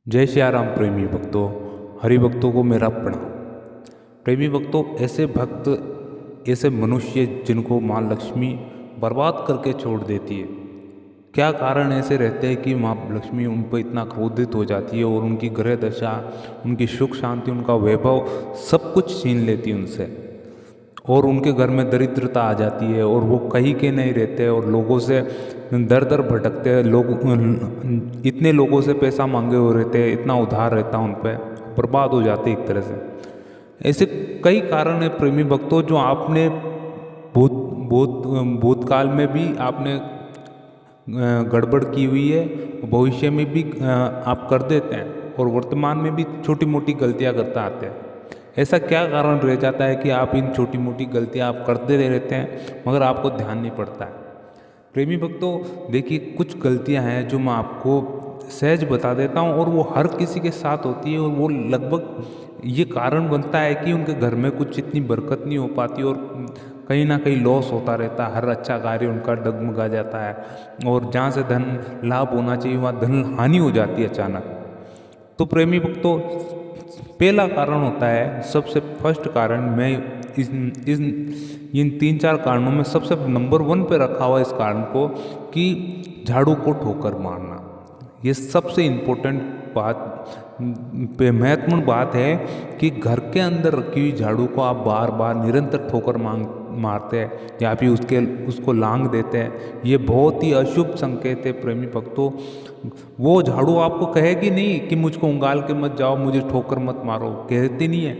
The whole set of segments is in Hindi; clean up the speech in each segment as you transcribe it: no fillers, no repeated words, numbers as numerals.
जय श्री राम प्रेमी भक्तों, हरि भक्तों को मेरा प्रणाम। प्रेमी भक्तों, ऐसे भक्त, ऐसे मनुष्य जिनको माँ लक्ष्मी बर्बाद करके छोड़ देती है, क्या कारण ऐसे रहते हैं कि माँ लक्ष्मी उन पर इतना क्रोधित हो जाती है और उनकी ग्रह दशा, उनकी सुख शांति, उनका वैभव सब कुछ छीन लेती है उनसे, और उनके घर में दरिद्रता आ जाती है और वो कहीं के नहीं रहते और लोगों से दर दर भटकते हैं। लोग इतने लोगों से पैसा मांगे हुए रहते हैं, इतना उधार रहता है उन पर, बर्बाद हो जाते एक तरह से। ऐसे कई कारण है प्रेमी भक्तों, जो आपने भूत भूत भूतकाल में भी आपने गड़बड़ की हुई है, भविष्य में भी आप कर देते हैं और वर्तमान में भी छोटी मोटी गलतियां करते आते हैं। ऐसा क्या कारण रह जाता है कि आप इन छोटी मोटी गलतियां आप करते रहते हैं मगर आपको ध्यान नहीं पड़ता है। प्रेमी भक्तों, देखिए, कुछ गलतियां हैं जो मैं आपको सहज बता देता हूं और वो हर किसी के साथ होती है, और वो लगभग ये कारण बनता है कि उनके घर में कुछ इतनी बरकत नहीं हो पाती और कहीं ना कहीं लॉस होता रहता है। हर अच्छा कार्य उनका डगमगा जाता है और जहाँ से धन लाभ होना चाहिए वहाँ धन हानि हो जाती है अचानक। तो प्रेमी भक्तों, पहला कारण होता है, सबसे फर्स्ट कारण, मैं इन तीन चार कारणों में सबसे नंबर 1 पे रखा हुआ इस कारण को, कि झाड़ू को ठोकर मारना। ये सबसे इम्पोर्टेंट बात, महत्वपूर्ण बात है कि घर के अंदर रखी हुई झाड़ू को आप बार बार निरंतर ठोकर मारते हैं या फिर उसको लांग देते हैं। ये बहुत ही अशुभ संकेत है प्रेमी भक्तों। वो झाड़ू आपको कहेगी नहीं कि मुझको उंगाल के मत जाओ, मुझे ठोकर मत मारो, कहती नहीं है।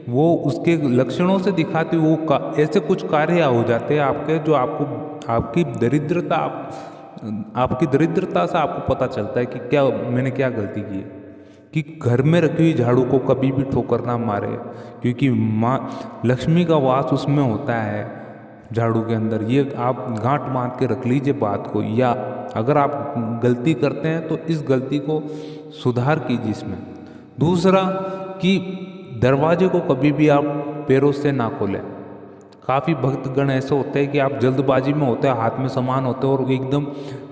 वो उसके लक्षणों से दिखाती, ऐसे कुछ कार्य हो जाते हैं आपके, जो आपकी दरिद्रता से आपको पता चलता है कि क्या मैंने क्या गलती की है। कि घर में रखी हुई झाड़ू को कभी भी ठोकर ना मारे, क्योंकि माँ लक्ष्मी का वास उसमें होता है, झाड़ू के अंदर। ये आप गांठ बांध के रख लीजिए बात को, या अगर आप गलती करते हैं तो इस गलती को सुधार कीजिए इसमें। दूसरा, कि दरवाजे को कभी भी आप पैरों से ना खोलें। काफ़ी भक्तगण ऐसे होते हैं कि आप जल्दबाजी में होते हैं, हाथ में सामान होते हैं और एकदम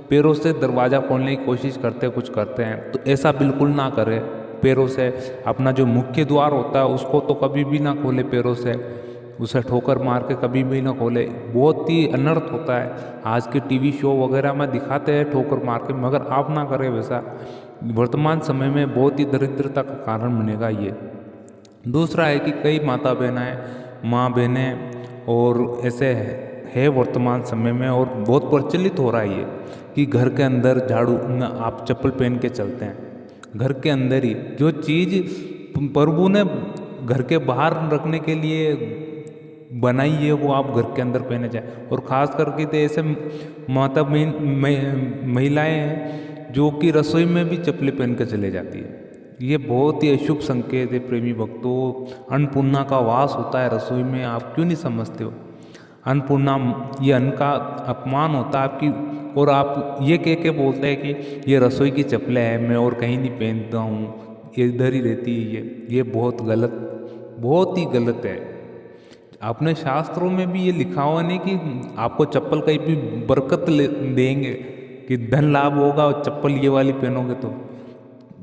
पैरों से दरवाज़ा खोलने की कोशिश करते हैं, कुछ करते हैं। तो ऐसा बिल्कुल ना करें। पैरों से अपना जो मुख्य द्वार होता है उसको तो कभी भी ना खोले पैरों से, उसे ठोकर मार के कभी भी ना खोले। बहुत ही अनर्थ होता है। आज के टीवी शो वगैरह में दिखाते हैं ठोकर मार के, मगर आप ना करें वैसा। वर्तमान समय में बहुत ही दरिद्रता का कारण बनेगा ये। दूसरा है कि कई माता बहनें, माँ बहनें और ऐसे है वर्तमान समय में, और बहुत प्रचलित हो रहा है ये, कि घर के अंदर झाड़ू आप चप्पल पहन के चलते हैं। घर के अंदर ही जो चीज़ प्रभु ने घर के बाहर रखने के लिए बनाई है वो आप घर के अंदर पहने जाए। और ख़ास करके तो ऐसे माता महिलाएं हैं जो कि रसोई में भी चप्पलें पहन के चले जाती है। ये बहुत ही अशुभ संकेत है प्रेमी भक्तों। अन्नपूर्णा का वास होता है रसोई में, आप क्यों नहीं समझते हो? अन्नपूर्णा, ये अन्न का अपमान होता है आपकी, और आप ये कह के बोलते हैं कि ये रसोई की चप्पलें हैं, मैं और कहीं नहीं पहनता हूँ, ये इधर ही रहती है। ये बहुत गलत, बहुत ही गलत है। अपने शास्त्रों में भी ये लिखा हुआ नहीं कि आपको चप्पल कहीं भी बरकत देंगे, कि धन लाभ होगा और चप्पल ये वाली पहनोगे तो।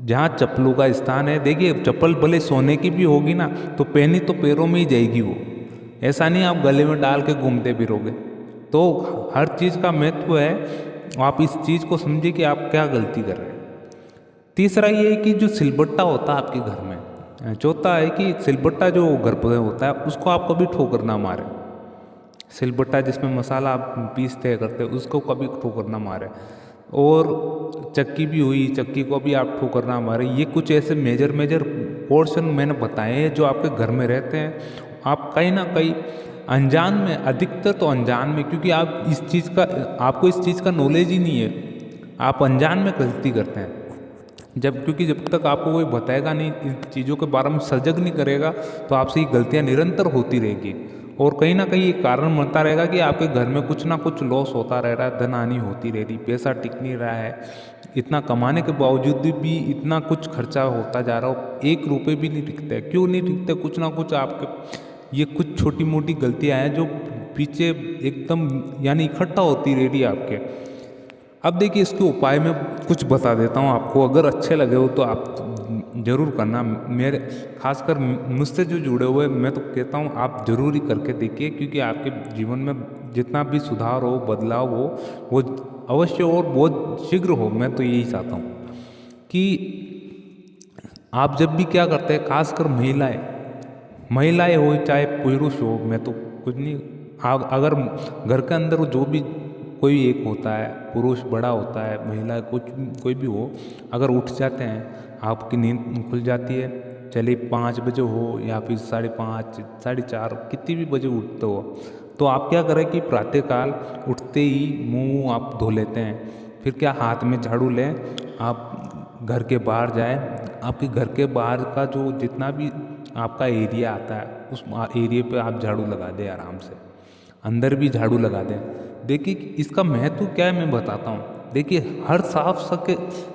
जहाँ चप्पलों का स्थान है, देखिए, चप्पल भले सोने की भी होगी ना तो पहनी तो पैरों में ही जाएगी वो। ऐसा नहीं आप गले में डाल के घूमते फिरोगे। तो हर चीज़ का महत्व है, आप इस चीज़ को समझिए कि आप क्या गलती कर रहे हैं। तीसरा ये है कि जो सिलबट्टा होता है आपके घर में। चौथा है कि सिलबट्टा जो घर पर होता है उसको आप कभी ठोकर ना मारें। सिलबट्टा जिसमें मसाला आप पीसते करते उसको कभी ठोकर ना मारें। और चक्की भी हुई, चक्की को भी आप ठोकर ना मारें। ये कुछ ऐसे मेजर पोर्शन मैंने बताए हैं जो आपके घर में रहते हैं। आप कहीं ना कहीं अनजान में, अधिकतर तो अनजान में, क्योंकि आपको इस चीज़ का नॉलेज ही नहीं है, आप अनजान में गलती करते हैं। क्योंकि जब तक आपको कोई बताएगा नहीं, इन चीज़ों के बारे में सजग नहीं करेगा, तो आपसे ये गलतियाँ निरंतर होती रहेगी और कहीं ना कहीं ये कारण बनता रहेगा कि आपके घर में कुछ ना कुछ लॉस होता रह रहा है, धन हानि होती रह रही, पैसा टिक नहीं रहा है। इतना कमाने के बावजूद भी इतना कुछ खर्चा होता जा रहा हो, 1 रुपये भी नहीं टिकते। क्यों नहीं टिकते? कुछ ना कुछ आपके ये कुछ छोटी मोटी गलतियाँ हैं जो पीछे एकदम यानी इकट्ठा होती रह रही है आपके। अब देखिए, इसके उपाय में कुछ बता देता हूँ आपको, अगर अच्छे लगे हो तो आप ज़रूर करना। मेरे खासकर मुझसे जो जुड़े हुए, मैं तो कहता हूँ आप ज़रूर ही करके देखिए, क्योंकि आपके जीवन में जितना भी सुधार हो, बदलाव हो, वो अवश्य और बहुत शीघ्र हो। मैं तो यही चाहता हूँ कि आप जब भी क्या करते हैं, खासकर महिलाएं हो चाहे पुरुष हो, मैं तो कुछ नहीं, आप अगर घर के अंदर जो भी कोई एक होता है, पुरुष बड़ा होता है, महिला कुछ कोई भी हो, अगर उठ जाते हैं, आपकी नींद खुल जाती है, चलिए 5 बजे हो या फिर 5:30, 4:30, कितनी भी बजे उठते हो, तो आप क्या करें कि प्रातःकाल उठते ही मुंह आप धो लेते हैं। फिर क्या, हाथ में झाड़ू लें, आप घर के बाहर जाएं, आपके घर के बाहर का जो जितना भी आपका एरिया आता है, उस एरिया पे आप झाड़ू लगा दें आराम से, अंदर भी झाड़ू लगा दें। देखिए इसका महत्व क्या है, मैं बताता हूँ। देखिए हर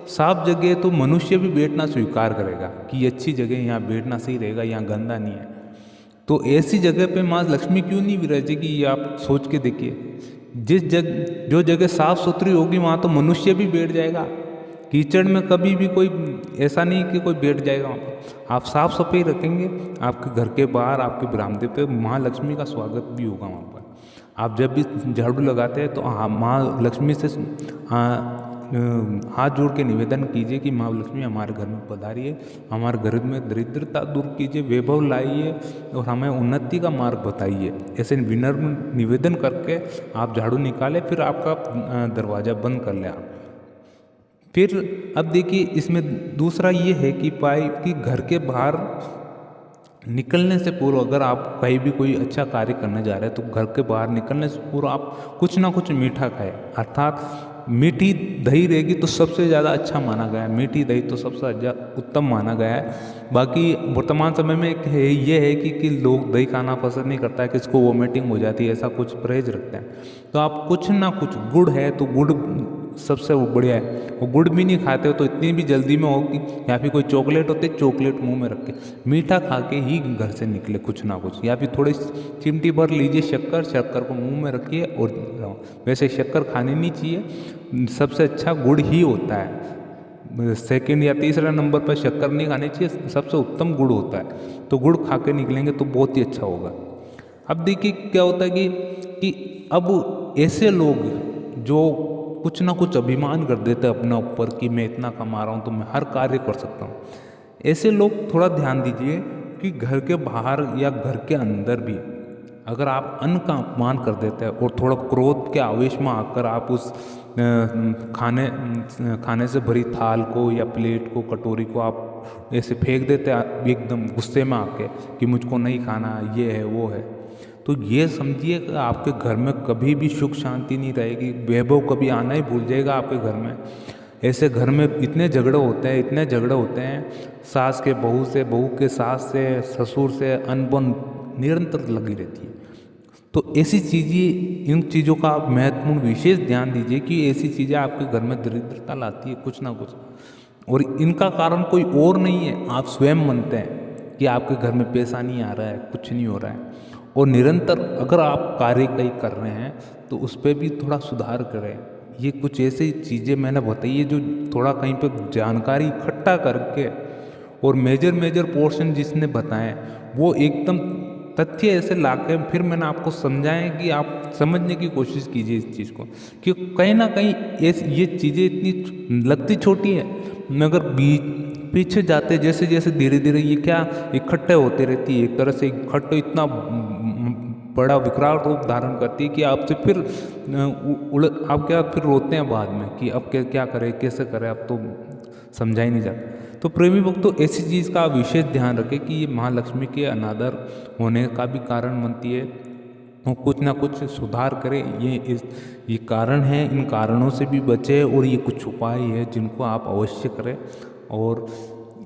साफ जगह तो मनुष्य भी बैठना स्वीकार करेगा कि ये अच्छी जगह, यहाँ बैठना सही रहेगा, यहाँ गंदा नहीं है। तो ऐसी जगह पे माँ लक्ष्मी क्यों नहीं विराजेगी, ये आप सोच के देखिए। जो जगह साफ सुथरी होगी वहाँ तो मनुष्य भी बैठ जाएगा। कीचड़ में कभी भी कोई ऐसा नहीं कि कोई बैठ जाएगा वहाँ पर। आप साफ सफाई रखेंगे, आपके घर के बाहर, आपके बरामदे पे महालक्ष्मी का स्वागत भी होगा वहाँ पर। आप जब भी झाड़ू लगाते हैं तो माँ लक्ष्मी से हाथ जोड़ के निवेदन कीजिए कि माँ लक्ष्मी हमारे घर में पधारिए, हमारे घर में दरिद्रता दूर कीजिए, वैभव लाइए और हमें उन्नति का मार्ग बताइए। ऐसे विनम्र निवेदन करके आप झाड़ू निकालें, फिर आपका दरवाज़ा बंद कर लें आप। फिर अब देखिए इसमें दूसरा ये है कि कि घर के बाहर निकलने से पूर्व, अगर आप कहीं भी कोई अच्छा कार्य करने जा रहे हैं, तो घर के बाहर निकलने से पूर्व आप कुछ ना कुछ मीठा खाएं। अर्थात मीठी दही रहेगी तो सबसे ज़्यादा अच्छा माना गया है, मीठी दही तो सबसे ज़्यादा उत्तम माना गया है। बाकी वर्तमान समय में ये है कि लोग दही खाना पसंद नहीं करता है, किसको वोमिटिंग हो जाती है, ऐसा कुछ परहेज रखते हैं। तो आप कुछ ना कुछ, गुड़ है तो गुड़ सबसे बढ़िया है, वो गुड़ भी नहीं खाते हो तो इतनी भी जल्दी में हो कि, या फिर कोई चॉकलेट होते, चॉकलेट मुंह में रख के मीठा खा के ही घर से निकले कुछ ना कुछ, या फिर थोड़ी चिमटी भर लीजिए शक्कर को मुंह में रखिए और रहो। वैसे शक्कर खानी नहीं चाहिए, सबसे अच्छा गुड़ ही होता है। सेकंड या तीसरा नंबर पर शक्कर नहीं खानी चाहिए, सबसे उत्तम गुड़ होता है। तो गुड़ खा के निकलेंगे तो बहुत ही अच्छा होगा। अब देखिए क्या होता है कि अब ऐसे लोग जो कुछ ना कुछ अभिमान कर देते हैं अपना ऊपर कि मैं इतना कमा रहा हूँ तो मैं हर कार्य कर सकता हूँ, ऐसे लोग थोड़ा ध्यान दीजिए कि घर के बाहर या घर के अंदर भी अगर आप अन्न का अपमान कर देते हैं और थोड़ा क्रोध के आवेश में आकर आप उस खाने से भरी थाल को या प्लेट को, कटोरी को आप ऐसे फेंक देते हैं एकदम गुस्से में आके कि मुझको नहीं खाना, ये है वो है, तो ये समझिए कि आपके घर में कभी भी सुख शांति नहीं रहेगी, वैभव कभी आना ही भूल जाएगा आपके घर में। ऐसे घर में इतने झगड़े होते हैं, सास के बहू से, बहू के सास से, ससुर से, अनबन निरंतर लगी रहती है। तो ऐसी चीज़ें, इन चीज़ों का आप महत्वपूर्ण विशेष ध्यान दीजिए कि ऐसी चीज़ें आपके घर में दरिद्रता लाती है कुछ ना कुछ, और इनका कारण कोई और नहीं है, आप स्वयं मानते हैं कि आपके घर में पैसा नहीं आ रहा है, कुछ नहीं हो रहा है। और निरंतर अगर आप कार्य कहीं कर रहे हैं तो उस पर भी थोड़ा सुधार करें। ये कुछ ऐसी चीज़ें मैंने बताई है जो थोड़ा कहीं पे जानकारी इकट्ठा करके, और मेजर पोर्शन जिसने बताए वो एकदम तथ्य ऐसे लाके फिर मैंने आपको समझाएं कि आप समझने की कोशिश कीजिए इस चीज़ को, क्योंकि कहीं ना कहीं ये चीज़ें इतनी लगती छोटी है, मगर पीछे जाते जैसे जैसे धीरे धीरे ये क्या इकट्ठे होते रहती है, एक तरह से इकट्ठे इतना बड़ा विकराल रूप धारण करती है कि आपसे फिर आप क्या फिर रोते हैं बाद में कि अब क्या करें, कैसे करें, अब तो समझा ही नहीं जाता। तो प्रेमी भक्तों, ऐसी चीज़ का विशेष ध्यान रखें कि ये महालक्ष्मी के अनादर होने का भी कारण बनती है, और कुछ ना कुछ सुधार करें। ये कारण है, इन कारणों से भी बचे, और ये कुछ उपाय है जिनको आप अवश्य करें। और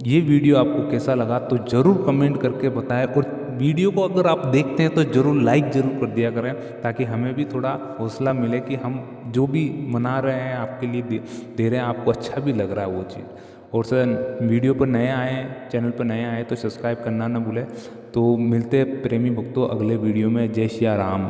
ये वीडियो आपको कैसा लगा तो ज़रूर कमेंट करके बताएं, और वीडियो को अगर आप देखते हैं तो ज़रूर लाइक ज़रूर कर दिया करें, ताकि हमें भी थोड़ा हौसला मिले कि हम जो भी मना रहे हैं आपके लिए दे रहे हैं, आपको अच्छा भी लग रहा है वो चीज़। और सर, वीडियो पर नए आए, चैनल पर नए आए तो सब्सक्राइब करना ना भूलें। तो मिलते हैं प्रेमी भक्तों अगले वीडियो में। जय श्री राम।